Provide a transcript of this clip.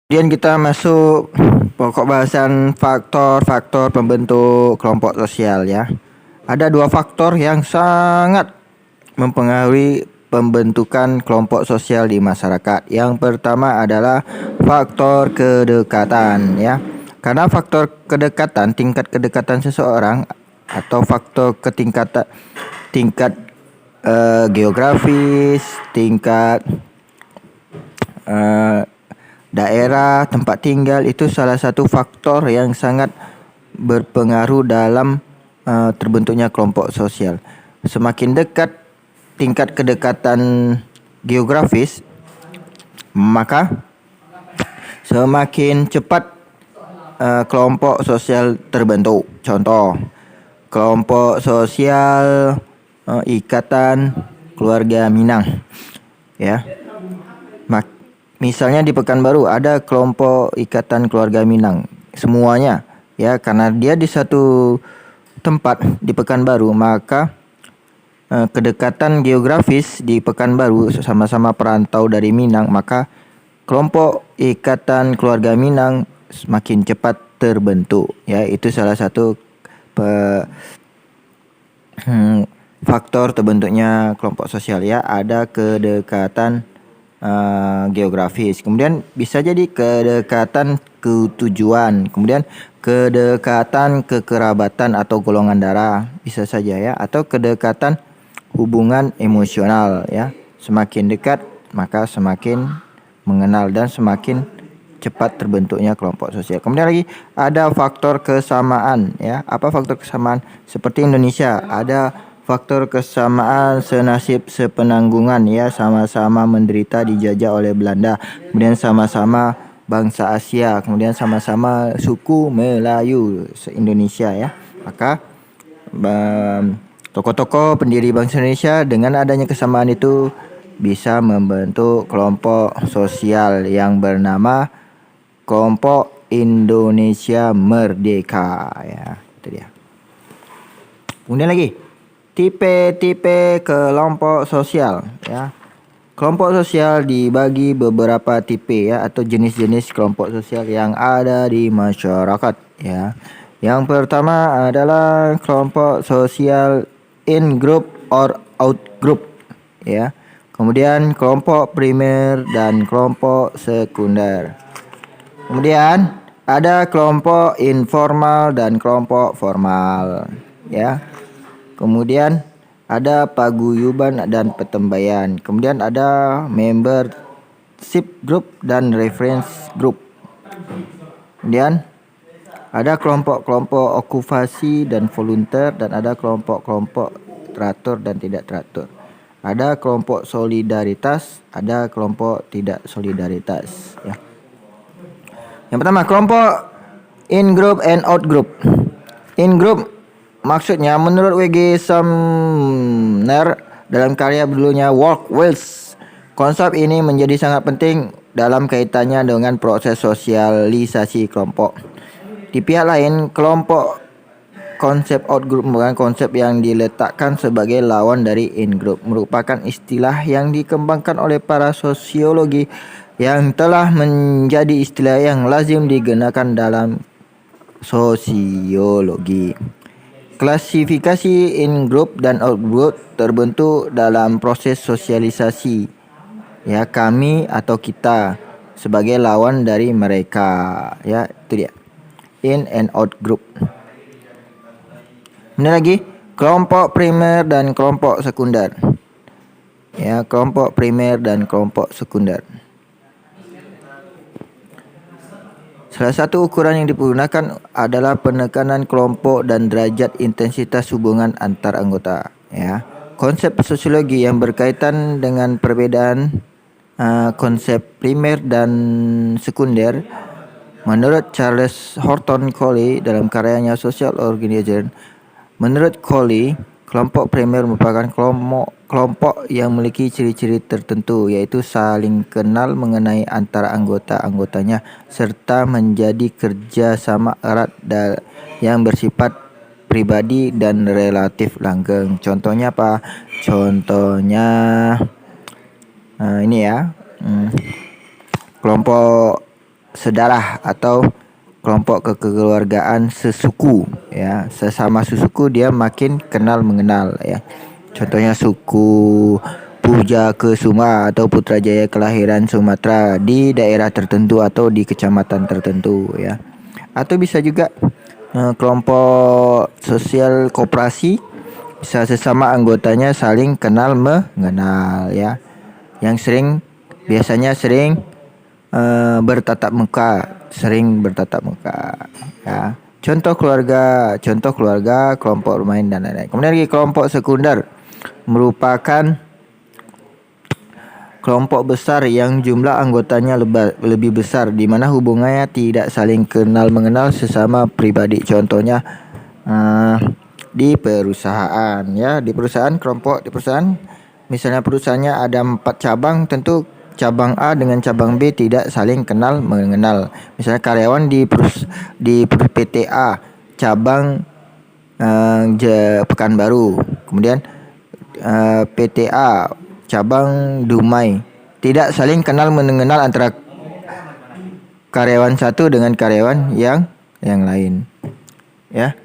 Kemudian kita masuk pokok bahasan faktor-faktor pembentuk kelompok sosial ya. Ada dua faktor yang sangat mempengaruhi pembentukan kelompok sosial di masyarakat. Yang pertama adalah faktor kedekatan ya. Karena faktor kedekatan, tingkat kedekatan seseorang atau faktor tingkat geografis, tingkat daerah tempat tinggal itu salah satu faktor yang sangat berpengaruh dalam terbentuknya kelompok sosial. Semakin dekat tingkat kedekatan geografis, maka semakin cepat kelompok sosial terbentuk. Contoh, kelompok sosial Ikatan Keluarga Minang ya. Misalnya di Pekanbaru ada kelompok Ikatan Keluarga Minang, semuanya ya, karena dia di satu tempat di Pekanbaru, maka kedekatan geografis di Pekanbaru, sama-sama perantau dari Minang, maka kelompok Ikatan Keluarga Minang semakin cepat terbentuk ya. Itu salah satu faktor terbentuknya kelompok sosial ya. Ada kedekatan geografis, kemudian bisa jadi kedekatan ketujuan, kemudian kedekatan kekerabatan atau golongan darah bisa saja ya, atau kedekatan hubungan emosional ya. Semakin dekat maka semakin mengenal dan semakin cepat terbentuknya kelompok sosial. Kemudian lagi ada faktor kesamaan ya. Apa faktor kesamaan? Seperti Indonesia ada faktor kesamaan senasib sepenanggungan ya, sama-sama menderita dijajah oleh Belanda, kemudian sama-sama bangsa Asia, kemudian sama-sama suku Melayu se-Indonesia ya. Maka tokoh-tokoh pendiri bangsa Indonesia dengan adanya kesamaan itu bisa membentuk kelompok sosial yang bernama kelompok Indonesia Merdeka ya. Itu dia. Kemudian lagi tipe-tipe kelompok sosial ya. Kelompok sosial dibagi beberapa tipe ya, atau jenis-jenis kelompok sosial yang ada di masyarakat ya. Yang pertama adalah kelompok sosial in group or out group ya. Kemudian kelompok primer dan kelompok sekunder. Kemudian ada kelompok informal dan kelompok formal ya. Kemudian ada paguyuban dan pertembayan. Kemudian ada membership group dan reference group. Kemudian ada kelompok-kelompok okupasi dan volunteer, dan ada kelompok-kelompok teratur dan tidak teratur. Ada kelompok solidaritas, ada kelompok tidak solidaritas ya. Yang pertama, kelompok in group and out group. In group maksudnya menurut W.G. Sumner dalam karya berjudulnya Work Wills, konsep ini menjadi sangat penting dalam kaitannya dengan proses sosialisasi kelompok. Di pihak lain, konsep out group merupakan konsep yang diletakkan sebagai lawan dari in group, merupakan istilah yang dikembangkan oleh para sosiologi yang telah menjadi istilah yang lazim digunakan dalam sosiologi. Klasifikasi in group dan out group terbentuk dalam proses sosialisasi ya, kami atau kita sebagai lawan dari mereka ya. Itu dia, in and out group. Kemudian lagi kelompok primer dan kelompok sekunder ya. Kelompok primer dan kelompok sekunder, salah satu ukuran yang digunakan adalah penekanan kelompok dan derajat intensitas hubungan antar anggota ya. Konsep sosiologi yang berkaitan dengan perbedaan konsep primer dan sekunder menurut Charles Horton Coley dalam karyanya Social Organization. Menurut Coley, kelompok primer merupakan kelompok yang memiliki ciri-ciri tertentu, yaitu saling kenal mengenai antara anggota-anggotanya serta menjadi kerjasama erat yang bersifat pribadi dan relatif langgeng. Contohnya apa? Contohnya ini ya, kelompok sedarah atau kelompok kekeluargaan sesuku ya. Sesama sesuku dia makin kenal mengenal ya. Contohnya suku Puja Kesuma atau Putrajaya kelahiran Sumatera di daerah tertentu atau di kecamatan tertentu ya. Atau bisa juga kelompok sosial koperasi, bisa sesama anggotanya saling kenal mengenal ya. Yang biasanya sering bertatap muka, ya. Contoh keluarga, kelompok bermain dan lain-lain. Kemudian lagi kelompok sekunder merupakan kelompok besar yang jumlah anggotanya lebih besar, di mana hubungannya tidak saling kenal mengenal sesama pribadi. Contohnya di perusahaan ya, di perusahaan misalnya perusahaannya ada 4 cabang, tentu cabang A dengan cabang B tidak saling kenal mengenal. Misalnya karyawan di PT A cabang Pekanbaru, kemudian PT A cabang Dumai, tidak saling kenal mengenal antara karyawan satu dengan karyawan yang lain ya.